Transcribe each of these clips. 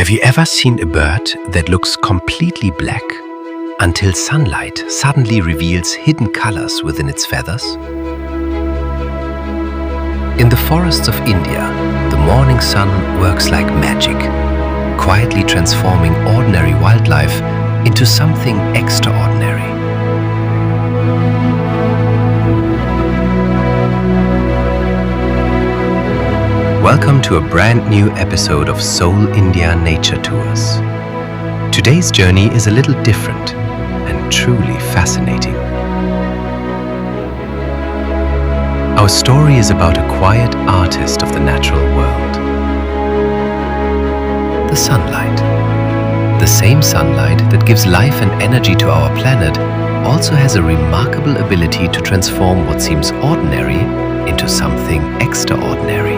Have you ever seen a bird that looks completely black until sunlight suddenly reveals hidden colors within its feathers? In the forests of India, the morning sun works like magic, quietly transforming ordinary wildlife into something extraordinary. Welcome to a brand new episode of Soul India Nature Tours. Today's journey is a little different and truly fascinating. Our story is about a quiet artist of the natural world. The sunlight. The same sunlight that gives life and energy to our planet also has a remarkable ability to transform what seems ordinary into something extraordinary.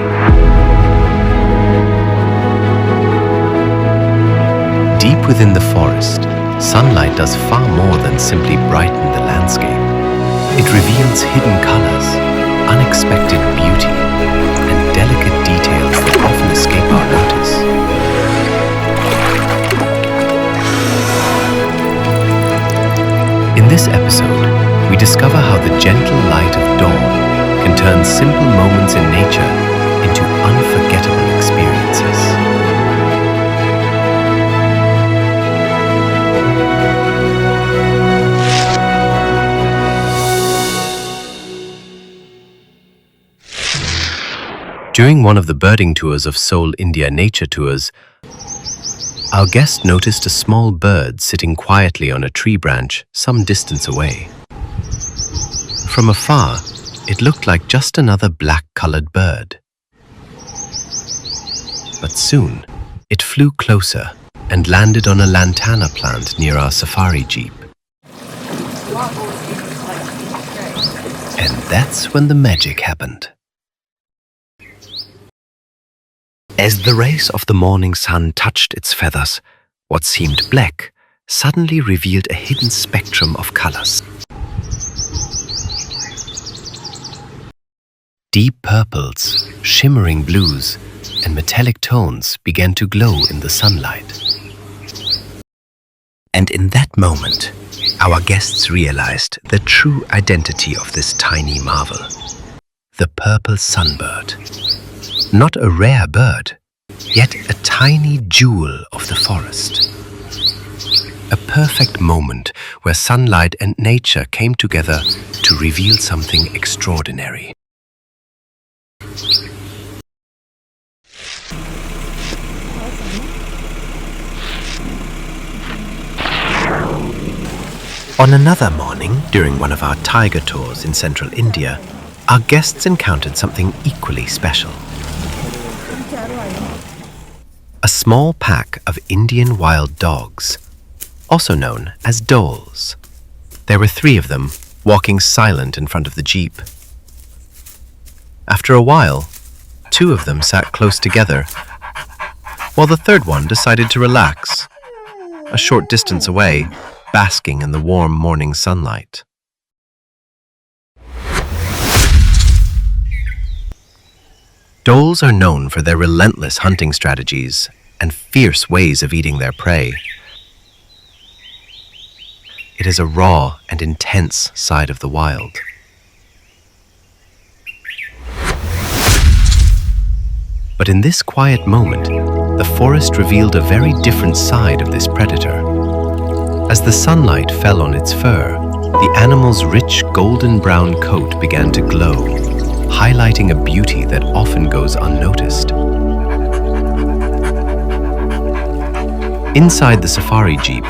Deep within the forest, sunlight does far more than simply brighten the landscape. It reveals hidden colors, unexpected beauty, and delicate details that often escape our notice. In this episode, we discover how the gentle light of dawn can turn simple moments in nature into unforgettable experiences. During one of the birding tours of Soul India Nature Tours, our guest noticed a small bird sitting quietly on a tree branch some distance away. From afar, it looked like just another black-colored bird. But soon, it flew closer and landed on a lantana plant near our safari jeep. And that's when the magic happened. As the rays of the morning sun touched its feathers, what seemed black suddenly revealed a hidden spectrum of colors. Deep purples, shimmering blues, and metallic tones began to glow in the sunlight. And in that moment, our guests realized the true identity of this tiny marvel, the purple sunbird. Not a rare bird, yet a tiny jewel of the forest. A perfect moment where sunlight and nature came together to reveal something extraordinary. On another morning, during one of our tiger tours in central India, our guests encountered something equally special. A small pack of Indian wild dogs, also known as Dholes. There were 3 of them, walking silent in front of the jeep. After a while, 2 of them sat close together, while the third one decided to relax, a short distance away, basking in the warm morning sunlight. Dholes are known for their relentless hunting strategies and fierce ways of eating their prey. It is a raw and intense side of the wild. But in this quiet moment, the forest revealed a very different side of this predator. As the sunlight fell on its fur, the animal's rich golden-brown coat began to glow, highlighting a beauty that often goes unnoticed. Inside the safari jeep,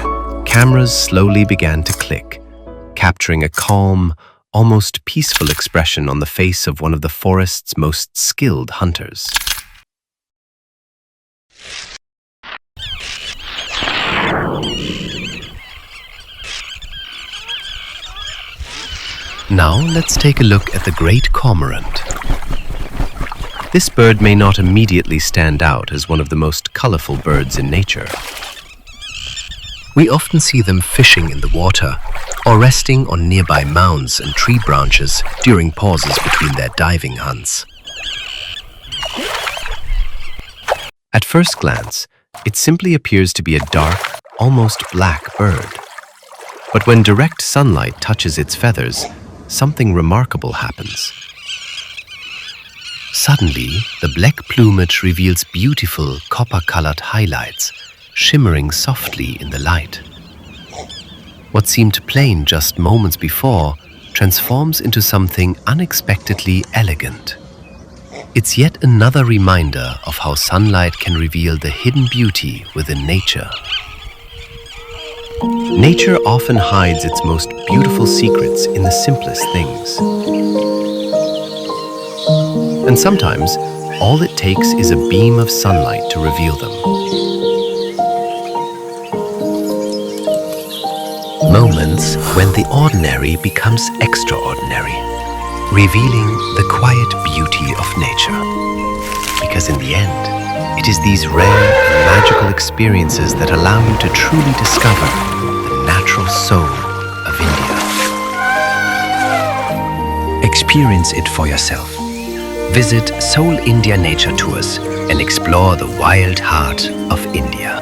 cameras slowly began to click, capturing a calm, almost peaceful expression on the face of one of the forest's most skilled hunters. Now let's take a look at the Great Cormorant. This bird may not immediately stand out as one of the most colorful birds in nature. We often see them fishing in the water or resting on nearby mounds and tree branches during pauses between their diving hunts. At first glance, It simply appears to be a dark, almost black bird. But when direct sunlight touches its feathers, something remarkable happens. Suddenly, the black plumage reveals beautiful copper-colored highlights, shimmering softly in the light. What seemed plain just moments before transforms into something unexpectedly elegant. It's yet another reminder of how sunlight can reveal the hidden beauty within nature. Nature often hides its most beautiful secrets in the simplest things. And sometimes, all it takes is a beam of sunlight to reveal them. Moments when the ordinary becomes extraordinary, revealing the quiet beauty of nature. Because in the end, it is these rare and magical experiences that allow you to truly discover the natural soul of India. Experience it for yourself. Visit Soul India Nature Tours and explore the wild heart of India.